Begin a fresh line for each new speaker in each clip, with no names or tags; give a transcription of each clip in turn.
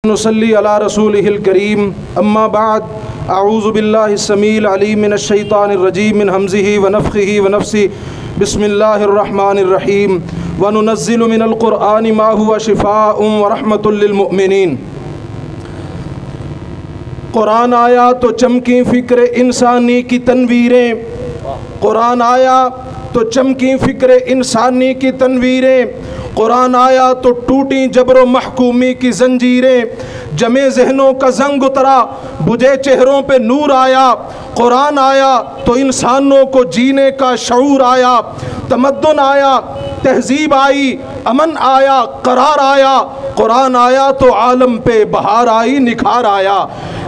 नुसल्ली अला रसूलिहिल करीम अम्मा बाद अऊज़ु बिल्लाहि समील अलीम मिनश शैतानिर रजीम मिन हमज़िही व नफ़्ख़िही व नफ़्सी बिस्मिल्लाहिर रहमानिर रहीम व नुनज़्ज़िलु मिनल क़ुरआनि मा हुवा शिफ़ाउन व रहमतुल लिल मुअमिनीन। कुरान आया तो चमकी फ़िक्र इंसानी की तनवीरें, कुरान आया तो चमकी फ़िक्र इंसानी की तनवीरें, कुरान आया तो टूटी जबरो महकूमी की जंजीरें, जमे जहनों का जंग उतरा बुझे चेहरों पे नूर आया। कुरान आया तो इंसानों को जीने का शऊर आया, तमद्दुन आया, तहजीब आई, अमन आया, करार आया। कुरान आया तो आलम पे बहार आई, निखार आया।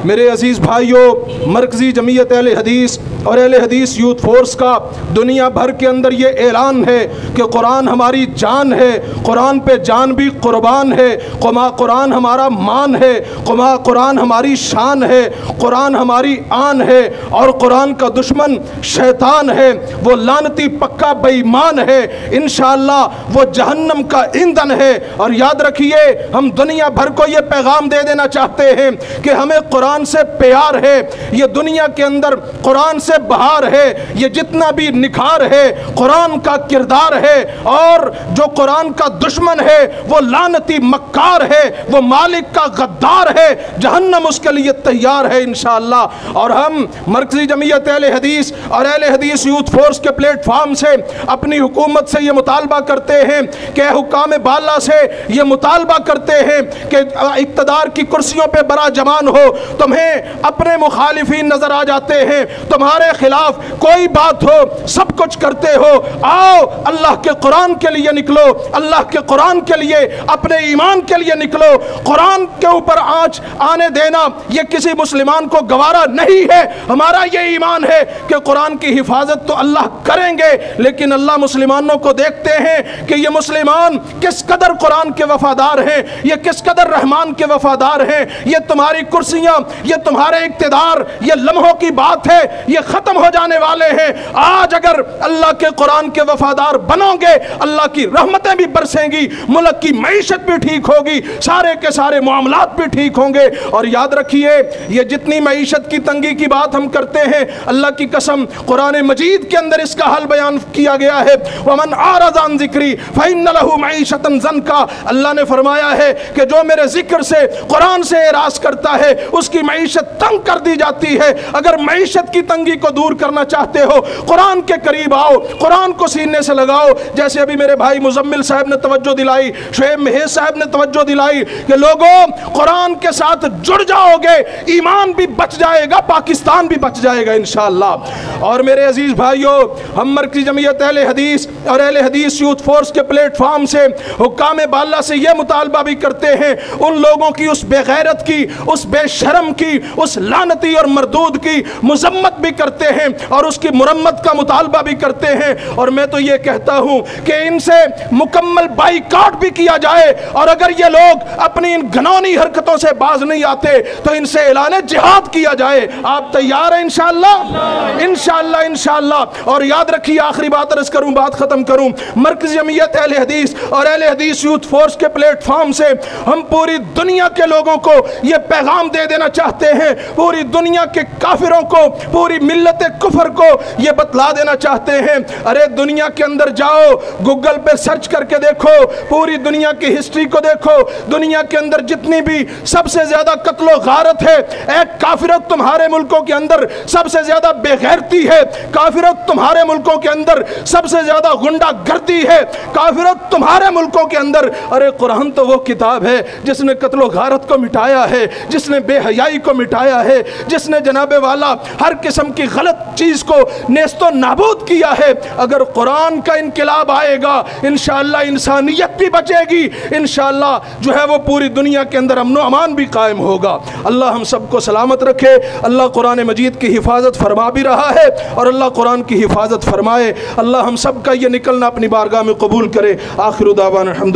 मेरे अजीज़ भाइयों, मरकज़ी जमीयत अहले हदीस और अहले हदीस यूथ फोर्स का दुनिया भर के अंदर ये ऐलान है कि कुरान हमारी जान है, कुरान पे जान भी कुर्बान है, कुरान हमारा मान है, कुरान हमारी शान है, कुरान हमारी आन है। और कुरान का दुश्मन शैतान है, वो लानती पक्का बेईमान है, इंशाअल्लाह वो जहन्नम का ईंधन है। और याद रखिए, हम दुनिया भर को ये पैगाम दे देना चाहते हैं कि हमें कुरान से प्यार है, ये दुनिया के अंदर कुरान से बहार है, ये जितना भी निखार है कुरान का किरदार है। और जो कुरान का दुश्मन है वो लानती मक्कार है, वो मालिक का गद्दार है, जहन्नम उसके लिए तैयार है इंशाअल्लाह। और हम मरकज़ी जमीयत अहले हदीस और अहले हदीस यूथ फोर्स के प्लेटफॉर्म से अपनी हुकूमत से ये मुतालबा करते हैं कि हुक्काम बाला से ये मुतालबा करते हैं कि इक़्तिदार की कुर्सियों पे बड़ा जमान हो, तुम्हें अपने मुखालिफिन नजर आ जाते हैं, तुम्हारे खिलाफ कोई बात हो सब कुछ करते हो, आओ अल्लाह के कुरान के लिए निकलो, अल्लाह के कुरान के लिए, अपने ईमान के लिए निकलो। कुरान के ऊपर आंच आने देना ये किसी मुसलमान को गवारा नहीं है। हमारा ये ईमान है कि कुरान की हिफाजत तो अल्लाह करेंगे, लेकिन अल्लाह मुसलमानों को देखते हैं कि ये मुसलमान किस कदर कुरान के वफादार हैं, ये किस कदर रहमान के वफादार हैं। ये तुम्हारी कुर्सियां, ये तुम्हारे इक़्तिदार, ये लम्हों की बात है, ये खत्म हो जाने वाले हैं। आज अगर अल्लाह के कुरान के वफादार बनोगे, अल्लाह की रहमतें भी बरसेंगी, मुल्क की मईशत भी ठीक होगी, सारे के सारे मामलात भी ठीक होंगे। और याद रखिए, ये जितनी मईशत की तंगी की बात हम करते हैं, अल्लाह की कसम कुरान मजीद के अंदर इसका हल बयान किया गया है। वमन आरज़ अन ज़िक्री फ़इन्न लहू मईशतन ज़न्का। अल्लाह ने फरमाया है कि जो मेरे जिक्र से, कुरान से एराज़ करता है, उसकी मईशत तंग कर दी जाती है। अगर मईशत की तंगी को दूर करना चाहते हो, कुरान के करीब आओ, कुरान को सीने से लगाओ। जैसे अभी मेरे भाई मुजम्मिल साहब ने तवज्जो दिलाई, शुएब मेहर साहब ने तवज्जो दिलाई कि लोगों कुरान के साथ जुड़ जाओगे, ईमान भी बच जाएगा, पाकिस्तान भी बच जाएगा इंशाअल्लाह। और मेरे अजीज भाइयों, हम मरकज़ी जमीयत अहले हदीस और अहले हदीस यूथ फोर्स के प्लेटफॉर्म से हुक्काम बाला से यह मुतालबा भी करते हैं, उन लोगों की उस बेगैरत की, उस बेशरम की, उस लानती और मरदूद की मुजम्मत भी करते हैं और उसकी मुरम्मत का मुतालबा भी करते हैं। और मैं तो ये कहता हूं कि इनसे मुकम्मल बाइकाट भी किया जाए, और अगर ये लोग अपनी इन घिनौनी हरकतों से बाज नहीं आते तो इनसे ऐलान जिहाद किया जाए। आप तैयार हैं इंशाअल्लाह? इंशाअल्लाह, इंशाअल्लाह। और याद रखिए, आखिरी बात अर्ज करूं, बात खत्म करूं, मरकज़ी जमीयत अहले हदीस और अहले हदीस यूथ फोर्स के प्लेटफॉर्म से हम पूरी दुनिया के लोगों को यह पैगाम दे देना चाहते हैं, पूरी दुनिया के काफिरों को, पूरी मिल्लत कुफर को यह बतला देना चाहते हैं। अरे दुनिया के अंदर जाओ, गूगल पे सर्च करके देखो, पूरी दुनिया की हिस्ट्री को देखो, दुनिया के अंदर जितनी भी सबसे ज्यादा कत्लो गारत है, एक काफिरत तुम्हारे मुल्कों के अंदर सबसे ज्यादा बेगैरती है, काफिरत तुम्हारे मुल्कों के अंदर सबसे ज्यादा गुंडागर्दी है, काफिरत तुम्हारे मुल्कों के अंदर। अरे कुरान तो वो किताब है जिसने कत्लो गारत को मिटाया है, जिसने बेहयाई को मिटाया है, जिसने जनाबे वाला हर किस्म की गलत चीज को नेस्तो नाबूद किया है। अगर कुरान का इनकलाब आएगा, इंशाअल्लाह इंसानियत भी बचेगी, इंशाअल्लाह जो है वो पूरी दुनिया के अंदर अमन व अमान भी कायम होगा। अल्लाह हम सबको सलामत रखे। अल्लाह कुरान मजीद की हिफाजत फरमा भी रहा है और अल्लाह कुरान की हिफाजत फरमाए। अल्लाह हम सब का ये निकलना अपनी बारगाह में कबूल करे। आखिर दावाना अल्हम्दुलिल्लाह।